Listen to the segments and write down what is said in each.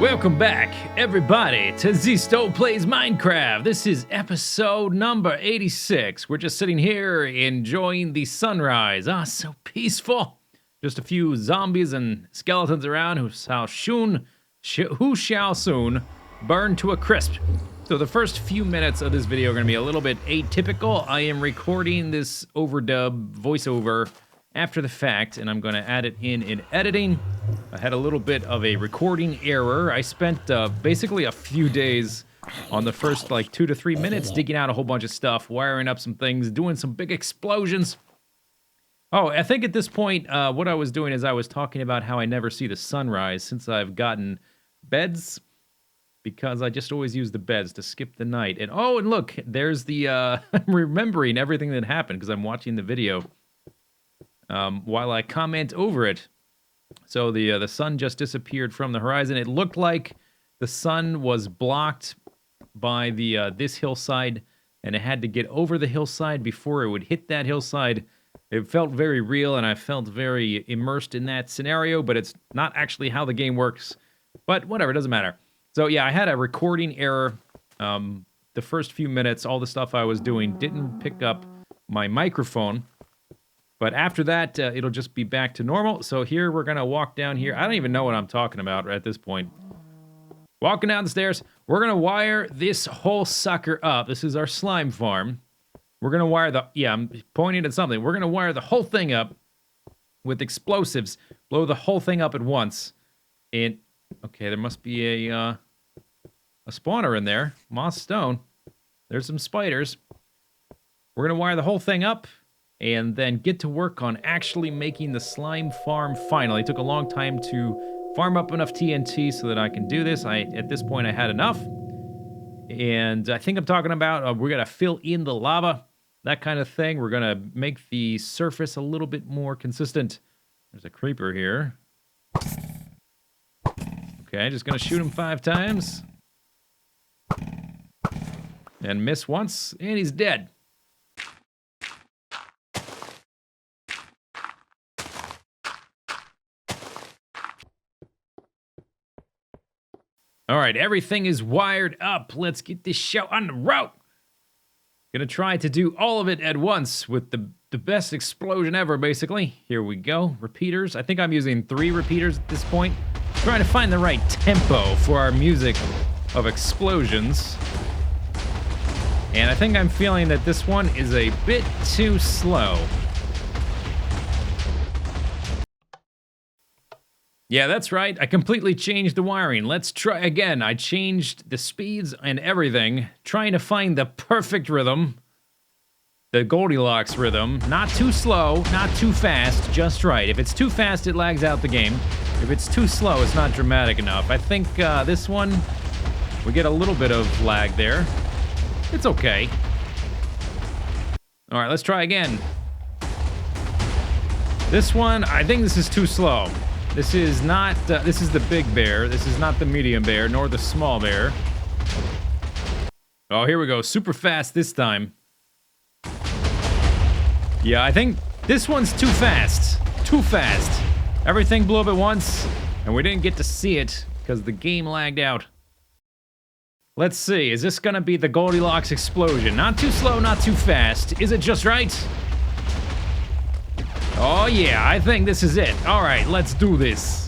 Welcome back, everybody, to Zisteau Plays Minecraft. This is episode number 86. We're just sitting here enjoying the sunrise. Ah, so peaceful. Just a few zombies and skeletons around who shall soon burn to a crisp. So the first few minutes of this video are going to be a little bit atypical. I am recording this overdub voiceover after the fact, and I'm going to add it in editing. I had a little bit of a recording error. I spent basically a few days on the first like 2 to 3 minutes digging out a whole bunch of stuff, wiring up some things, doing some big explosions. Oh, I think at this point, what I was doing is I was talking about how I never see the sunrise since I've gotten beds, because I just always use the beds to skip the night. And oh, and look, there's the, I'm remembering everything that happened because I'm watching the video while I comment over it. So the sun just disappeared from the horizon. It looked like the sun was blocked by the this hillside, and it had to get over the hillside before it would hit that hillside. It felt very real, and I felt very immersed in that scenario, but it's not actually how the game works. But whatever, it doesn't matter. So yeah, I had a recording error. The first few minutes, all the stuff I was doing didn't pick up my microphone. But after that, it'll just be back to normal. So here, we're going to walk down here. I don't even know what I'm talking about at this point. Walking down the stairs. We're going to wire this whole sucker up. This is our slime farm. We're going to wire the... Yeah, I'm pointing at something. We're going to wire the whole thing up with explosives. Blow the whole thing up at once. And... Okay, there must be a spawner in there. Moss stone. There's some spiders. We're going to wire the whole thing up and then get to work on actually making the slime farm finally. It took a long time to farm up enough TNT so that I can do this. At this point, I had enough. And I think I'm talking about we're going to fill in the lava, that kind of thing. We're going to make the surface a little bit more consistent. There's a creeper here. Okay, just going to shoot him 5 times. And miss once, and he's dead. All right, everything is wired up. Let's get this show on the road. Gonna try to do all of it at once with the best explosion ever, basically. Here we go. Repeaters. I think I'm using 3 repeaters at this point. Trying to find the right tempo for our music of explosions. And I think I'm feeling that this one is a bit too slow. Yeah, that's right. I completely changed the wiring. Let's try again. I changed the speeds and everything, trying to find the perfect rhythm. The Goldilocks rhythm. Not too slow, not too fast, just right. If it's too fast, it lags out the game. If it's too slow, it's not dramatic enough. I think this one, we get a little bit of lag there. It's okay. All right, let's try again. This one, I think this is too slow. This is not, this is the big bear. This is not the medium bear, nor the small bear. Oh, here we go. Super fast this time. Yeah, I think this one's too fast. Too fast. Everything blew up at once, and we didn't get to see it because the game lagged out. Let's see. Is this going to be the Goldilocks explosion? Not too slow, not too fast. Is it just right? Oh yeah, I think this is it. All right, let's do this.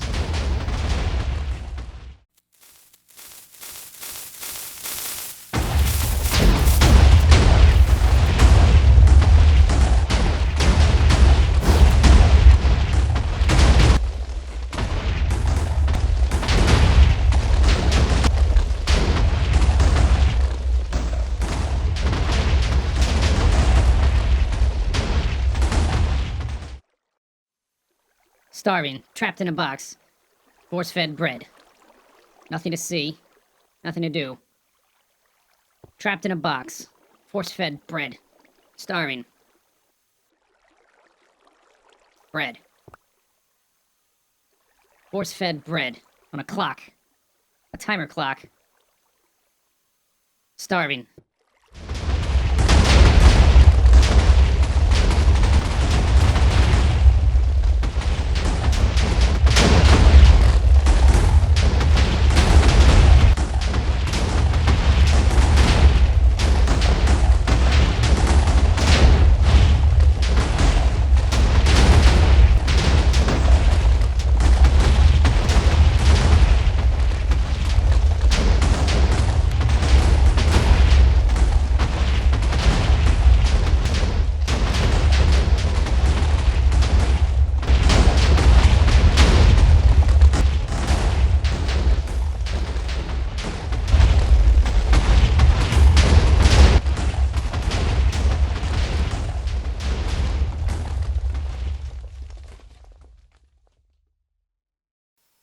Starving, trapped in a box. Force-fed bread. Nothing to see. Nothing to do. Trapped in a box. Force-fed bread. Starving. Bread. Force-fed bread. On a clock. A timer clock. Starving.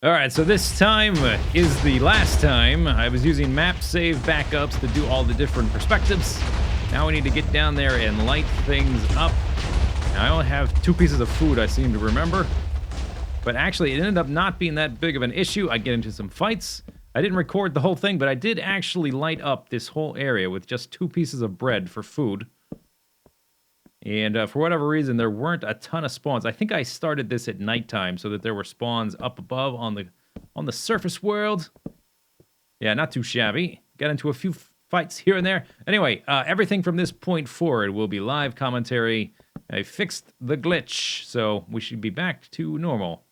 All right, so this time is the last time. I was using map save backups to do all the different perspectives. Now we need to get down there and light things up. Now, I only have 2 pieces of food, I seem to remember. But actually, it ended up not being that big of an issue. I get into some fights. I didn't record the whole thing, but I did actually light up this whole area with just 2 pieces of bread for food. And for whatever reason, there weren't a ton of spawns. I think I started this at nighttime so that there were spawns up above on the surface world. Yeah, not too shabby. Got into a few fights here and there. Anyway, everything from this point forward will be live commentary. I fixed the glitch, so we should be back to normal.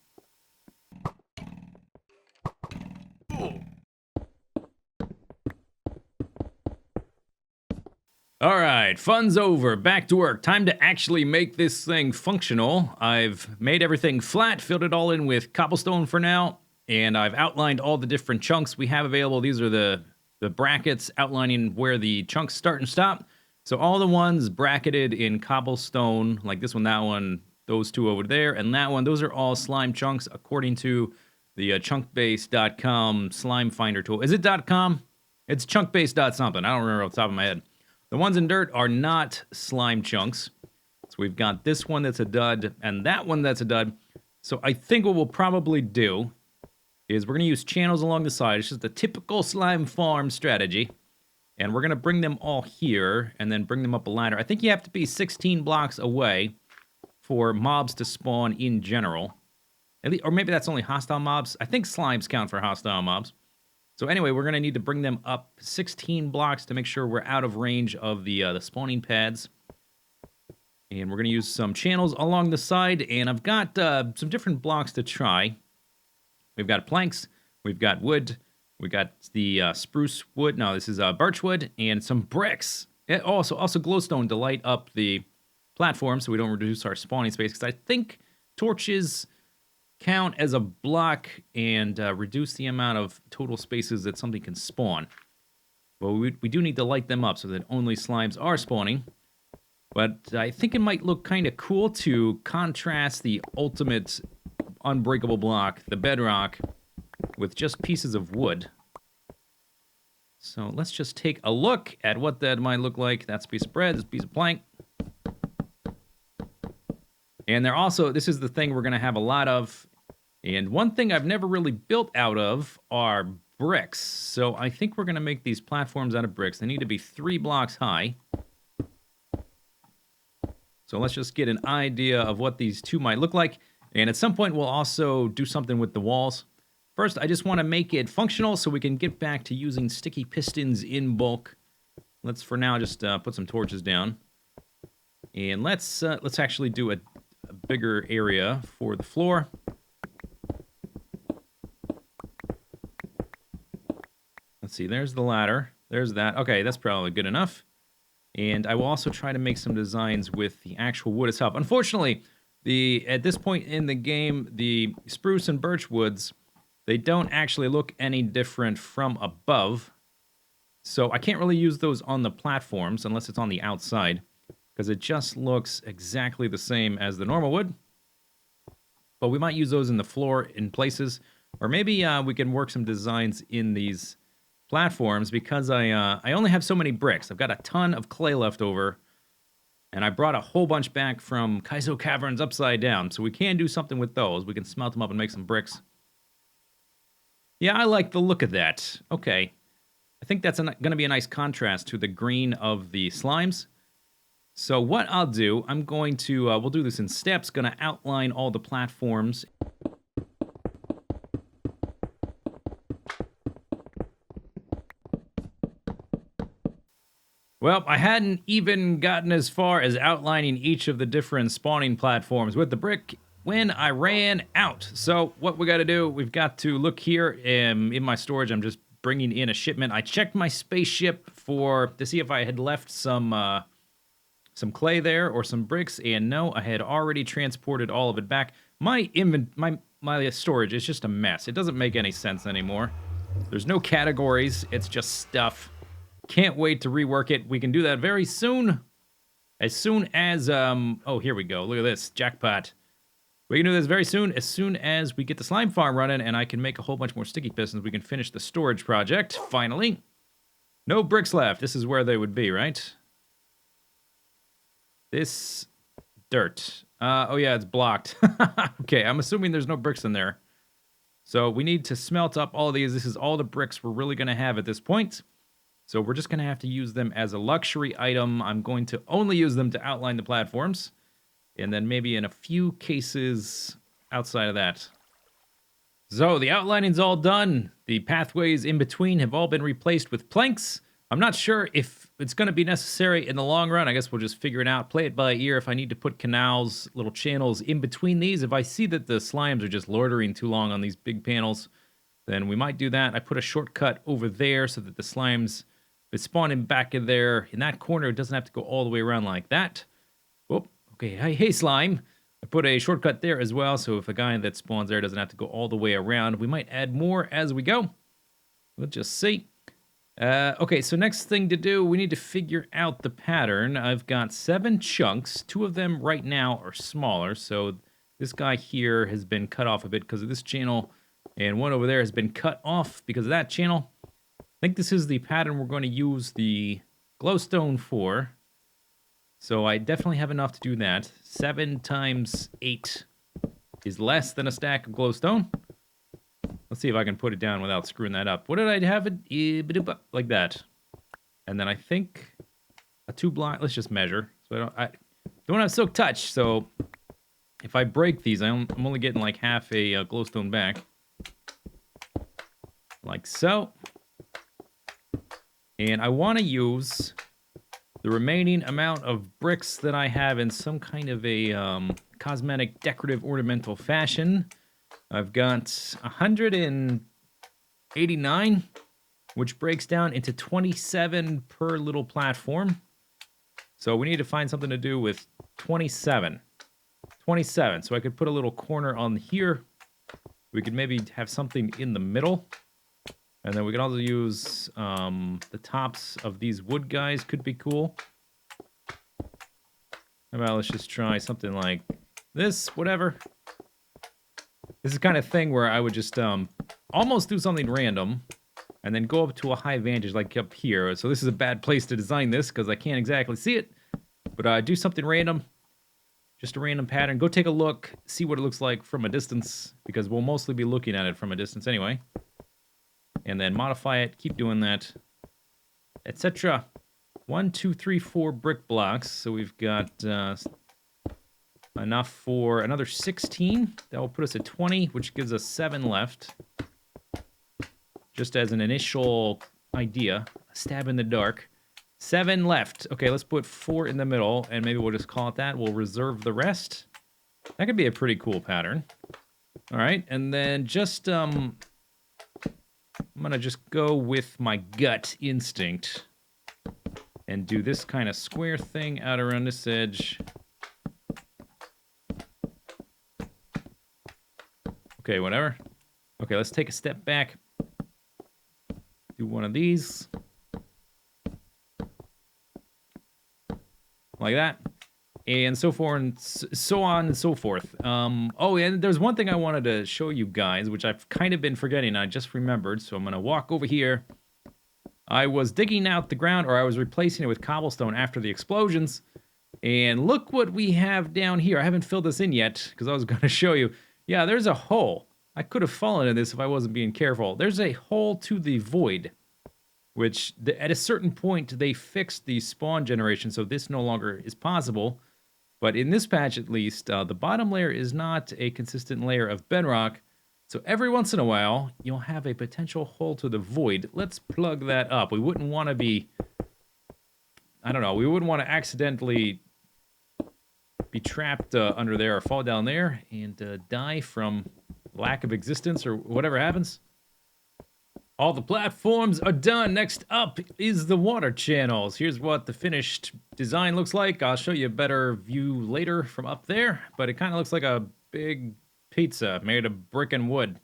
All right, fun's over. Back to work. Time to actually make this thing functional. I've made everything flat, filled it all in with cobblestone for now, and I've outlined all the different chunks we have available. These are the brackets outlining where the chunks start and stop. So all the ones bracketed in cobblestone, like this one, that one, those 2 over there, and that one, those are all slime chunks according to the chunkbase.com slime finder tool. Is it .com? It's chunkbase.something. I don't remember off the top of my head. The ones in dirt are not slime chunks. So we've got this one that's a dud, and that one that's a dud. So I think what we'll probably do is we're going to use channels along the side. It's just the typical slime farm strategy. And we're going to bring them all here, and then bring them up a ladder. I think you have to be 16 blocks away for mobs to spawn in general. At least, or maybe that's only hostile mobs. I think slimes count for hostile mobs. So anyway, we're going to need to bring them up 16 blocks to make sure we're out of range of the spawning pads. And we're going to use some channels along the side. And I've got some different blocks to try. We've got planks. We've got wood. We got the spruce wood. No, this is birch wood. And some bricks. Also glowstone to light up the platform so we don't reduce our spawning space. Because I think torches count as a block and reduce the amount of total spaces that something can spawn. Well, we do need to light them up so that only slimes are spawning. But I think it might look kind of cool to contrast the ultimate unbreakable block, the bedrock, with just pieces of wood. So let's just take a look at what that might look like. That's a piece of bread, this piece of plank. And they're also, this is the thing we're going to have a lot of. And one thing I've never really built out of are bricks. So I think we're going to make these platforms out of bricks. They need to be 3 blocks high. So let's just get an idea of what these 2 might look like. And at some point, we'll also do something with the walls. First, I just want to make it functional so we can get back to using sticky pistons in bulk. Let's, for now, just put some torches down. And let's actually do a bigger area for the floor. Let's see, there's the ladder. There's that. Okay, that's probably good enough. And I will also try to make some designs with the actual wood itself. Unfortunately, at this point in the game, the spruce and birch woods, they don't actually look any different from above. So I can't really use those on the platforms unless it's on the outside, because it just looks exactly the same as the normal wood. But we might use those in the floor in places, or maybe we can work some designs in these platforms, because I only have so many bricks. I've got a ton of clay left over, and I brought a whole bunch back from Kaizo Caverns upside down, so we can do something with those. We can smelt them up and make some bricks. Yeah, I like the look of that. Okay. I think that's going to be a nice contrast to the green of the slimes. So what I'll do, I'm going to, we'll do this in steps, going to outline all the platforms. Well, I hadn't even gotten as far as outlining each of the different spawning platforms with the brick when I ran out. So what we got to do, we've got to look here in my storage. I'm just bringing in a shipment. I checked my spaceship to see if I had left some clay there or some bricks, and no, I had already transported all of it back. My storage is just a mess. It doesn't make any sense anymore. There's no categories. It's just stuff. Can't wait to rework it. We can do that very soon. As soon as, oh, here we go. Look at this. Jackpot. We can do this very soon, as soon as we get the slime farm running, and I can make a whole bunch more sticky pistons. We can finish the storage project, finally. No bricks left. This is where they would be, right? This dirt. Oh yeah, it's blocked. Okay, I'm assuming there's no bricks in there. So we need to smelt up all of these. This is all the bricks we're really going to have at this point. So we're just going to have to use them as a luxury item. I'm going to only use them to outline the platforms. And then maybe in a few cases outside of that. So the outlining's all done. The pathways in between have all been replaced with planks. I'm not sure if it's going to be necessary in the long run. I guess we'll just figure it out, play it by ear. If I need to put canals, little channels in between these, if I see that the slimes are just loitering too long on these big panels, then we might do that. I put a shortcut over there so that the slimes, if it's spawning back in there in that corner, it doesn't have to go all the way around like that. Oh, okay. Hey, slime. I put a shortcut there as well, so if a guy that spawns there doesn't have to go all the way around. We might add more as we go. We'll just see. Okay, so next thing to do, we need to figure out the pattern. I've got 7 chunks. 2 of them right now are smaller, so this guy here has been cut off a bit because of this channel, and one over there has been cut off because of that channel. I think this is the pattern we're going to use the glowstone for. So I definitely have enough to do that. 7 times 8 is less than a stack of glowstone. Let's see if I can put it down without screwing that up. What did I have it? Like that. And then I think a 2 block. Let's just measure. So I don't have silk touch. So if I break these, I'm only getting like half a glowstone back. Like so. And I want to use the remaining amount of bricks that I have in some kind of a cosmetic, decorative, ornamental fashion. I've got 189, which breaks down into 27 per little platform. So we need to find something to do with 27. 27. So I could put a little corner on here. We could maybe have something in the middle. And then we can also use the tops of these wood guys. Could be cool. How about let's just try something like this, whatever. This is the kind of thing where I would just almost do something random and then go up to a high vantage like up here. So this is a bad place to design this because I can't exactly see it. But do something random. Just a random pattern. Go take a look. See what it looks like from a distance because we'll mostly be looking at it from a distance anyway. And then modify it. Keep doing that. Etc. 1, 2, 3, 4 brick blocks. So we've got enough for another 16. That will put us at 20, which gives us 7 left. Just as an initial idea. A stab in the dark. 7 left. Okay, let's put 4 in the middle, and maybe we'll just call it that. We'll reserve the rest. That could be a pretty cool pattern. All right, and then just, I'm going to just go with my gut instinct and do this kind of square thing out around this edge. Okay, whatever. Okay, let's take a step back. Do one of these. Like that. And so forth and so on and so forth. Oh, and there's one thing I wanted to show you guys, which I've kind of been forgetting. I just remembered, so I'm going to walk over here. I was digging out the ground, or I was replacing it with cobblestone after the explosions. And look what we have down here. I haven't filled this in yet, because I was going to show you. Yeah, there's a hole. I could have fallen in this if I wasn't being careful. There's a hole to the void, which at a certain point, they fixed the spawn generation, so this no longer is possible. But in this patch, at least, the bottom layer is not a consistent layer of bedrock. So every once in a while, you'll have a potential hole to the void. Let's plug that up. We wouldn't want to be... I don't know. We wouldn't want to accidentally be trapped under there or fall down there and die from lack of existence or whatever happens. All the platforms are done. Next up is the water channels. Here's what the finished design looks like. I'll show you a better view later from up there, but it kind of looks like a big pizza made of brick and wood.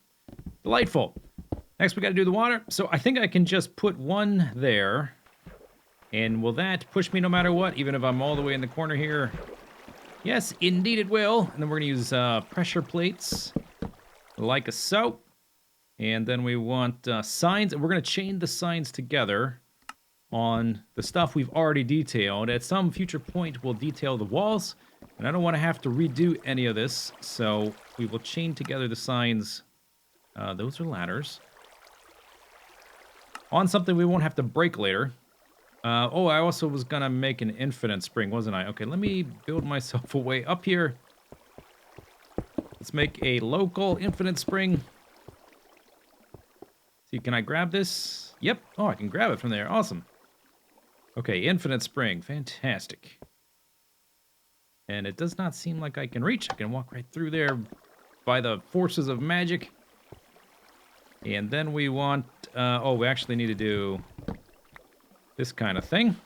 Delightful. Next, we got to do the water. So I think I can just put one there. And will that push me no matter what, even if I'm all the way in the corner here? Yes, indeed it will. And then we're going to use pressure plates like so. And then we want signs. And we're going to chain the signs together on the stuff we've already detailed. At some future point, we'll detail the walls. And I don't want to have to redo any of this. So we will chain together the signs. Those are ladders. On something we won't have to break later. Oh, I also was going to make an infinite spring, wasn't I? Okay, let me build myself a way up here. Let's make a local infinite spring. See, can I grab this? Yep. Oh, I can grab it from there. Awesome. Okay, infinite spring. Fantastic. And it does not seem like I can reach. I can walk right through there by the forces of magic. And then we want... oh, we actually need to do this kind of thing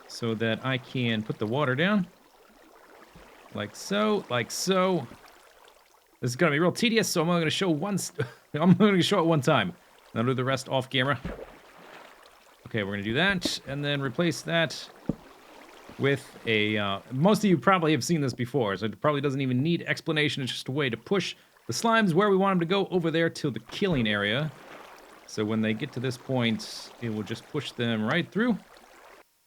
so that I can put the water down. Like so, like so. This is going to be real tedious, so I'm only going to show one... I'm going to show it one time. Then I'll do the rest off camera. Okay, we're going to do that, and then replace that with a... most of you probably have seen this before, so it probably doesn't even need explanation. It's just a way to push the slimes where we want them to go over there to the killing area. So when they get to this point, it will just push them right through.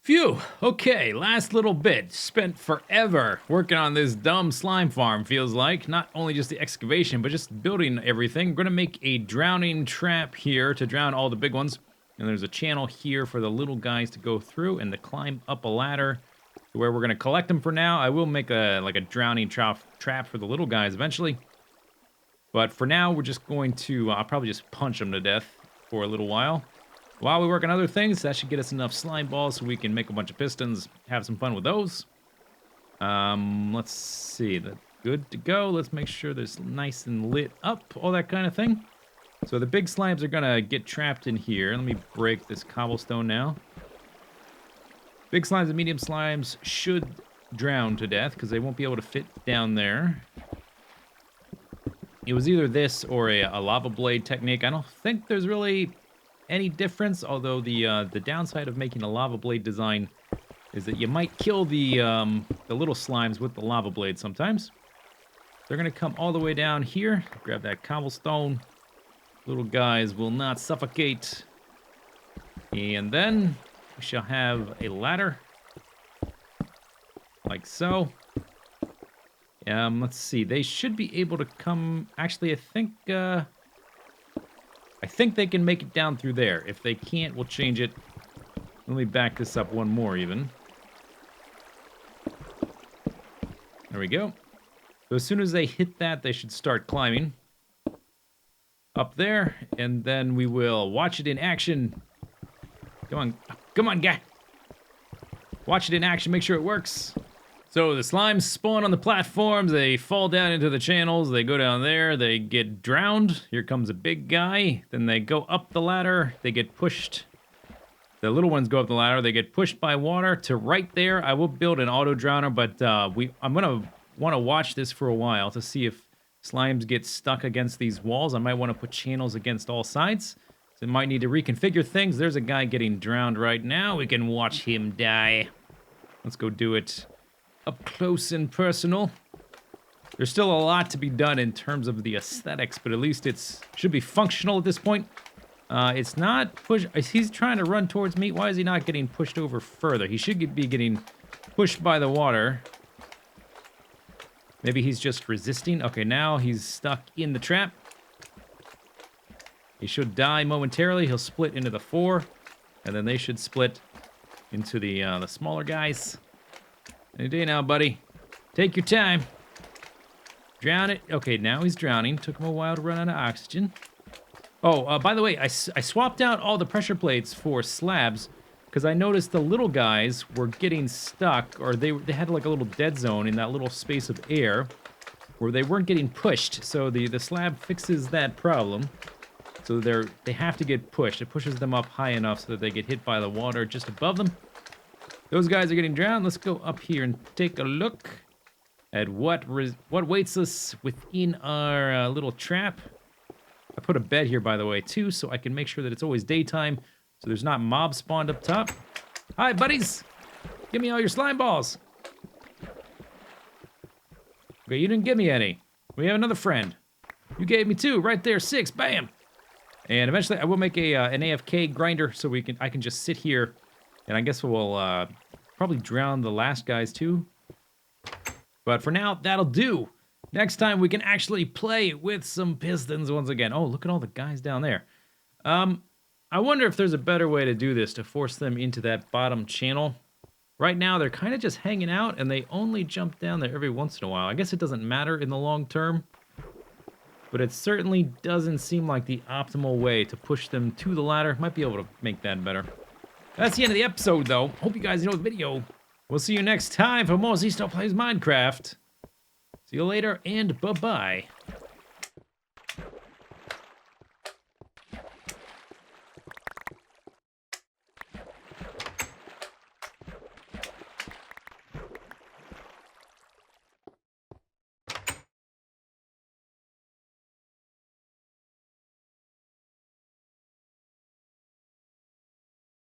Phew! Okay, last little bit. Spent forever working on this dumb slime farm, feels like. Not only just the excavation, but just building everything. We're going to make a drowning trap here to drown all the big ones. And there's a channel here for the little guys to go through and to climb up a ladder to where we're going to collect them for now. I will make a drowning trap for the little guys eventually. But for now, we're just going to... I'll probably just punch them to death for a little while. While we work on other things, that should get us enough slime balls so we can make a bunch of pistons, have some fun with those. Let's see, that's good to go. Let's make sure there's nice and lit up, all that kind of thing. So the big slimes are gonna get trapped in here. Let me break this cobblestone now. Big slimes and medium slimes should drown to death because they won't be able to fit down there. It was either this or a lava blade technique. I don't think there's really any difference, although the downside of making a lava blade design is that you might kill the little slimes with the lava blade sometimes. They're gonna come all the way down here. Grab that cobblestone. Little guys will not suffocate. And then we shall have a ladder. Like so. Let's see. They should be able to come... Actually, I think they can make it down through there. If they can't, we'll change it. Let me back this up one more, even. There we go. So as soon as they hit that, they should start climbing. Up there, and then we will watch it in action. Come on, guy. Watch it in action, make sure it works. So the slimes spawn on the platforms, they fall down into the channels, they go down there, they get drowned. Here comes a big guy. Then they go up the ladder, they get pushed. The little ones go up the ladder, they get pushed by water to right there. I will build an auto drowner, but I'm gonna want to watch this for a while to see if slimes get stuck against these walls. I might want to put channels against all sides. So I might need to reconfigure things. There's a guy getting drowned right now. We can watch him die. Let's go do it up close and personal. There's still a lot to be done in terms of the aesthetics, but at least it should be functional at this point. It's not push. He's trying to run towards me. Why is he not getting pushed over further? He should be getting pushed by the water. Maybe he's just resisting. Okay, now he's stuck in the trap. He should die momentarily. He'll split into the 4, and then they should split into the smaller guys. Any day now, buddy. Take your time. Drown it. Okay, now he's drowning. Took him a while to run out of oxygen. Oh, by the way, I swapped out all the pressure plates for slabs because I noticed the little guys were getting stuck, or they had like a little dead zone in that little space of air where they weren't getting pushed. So the slab fixes that problem. So they have to get pushed. It pushes them up high enough so that they get hit by the water just above them. Those guys are getting drowned. Let's go up here and take a look at what waits us within our little trap. I put a bed here, by the way, too, so I can make sure that it's always daytime, so there's not mobs spawned up top. Hi, buddies! Give me all your slime balls! Okay, you didn't give me any. We have another friend. You gave me 2, right there, 6, bam! And eventually I will make an AFK grinder so I can just sit here, and I guess we'll probably drown the last guys too. But for now, that'll do. Next time we can actually play with some pistons once again. Oh, look at all the guys down there. I wonder if there's a better way to do this to force them into that bottom channel. Right now, they're kind of just hanging out, and they only jump down there every once in a while. I guess it doesn't matter in the long term, but it certainly doesn't seem like the optimal way to push them to the ladder. Might be able to make that better. That's the end of the episode, though. Hope you guys enjoyed the video. We'll see you next time for more Zisteau Plays Minecraft. See you later, and bye-bye.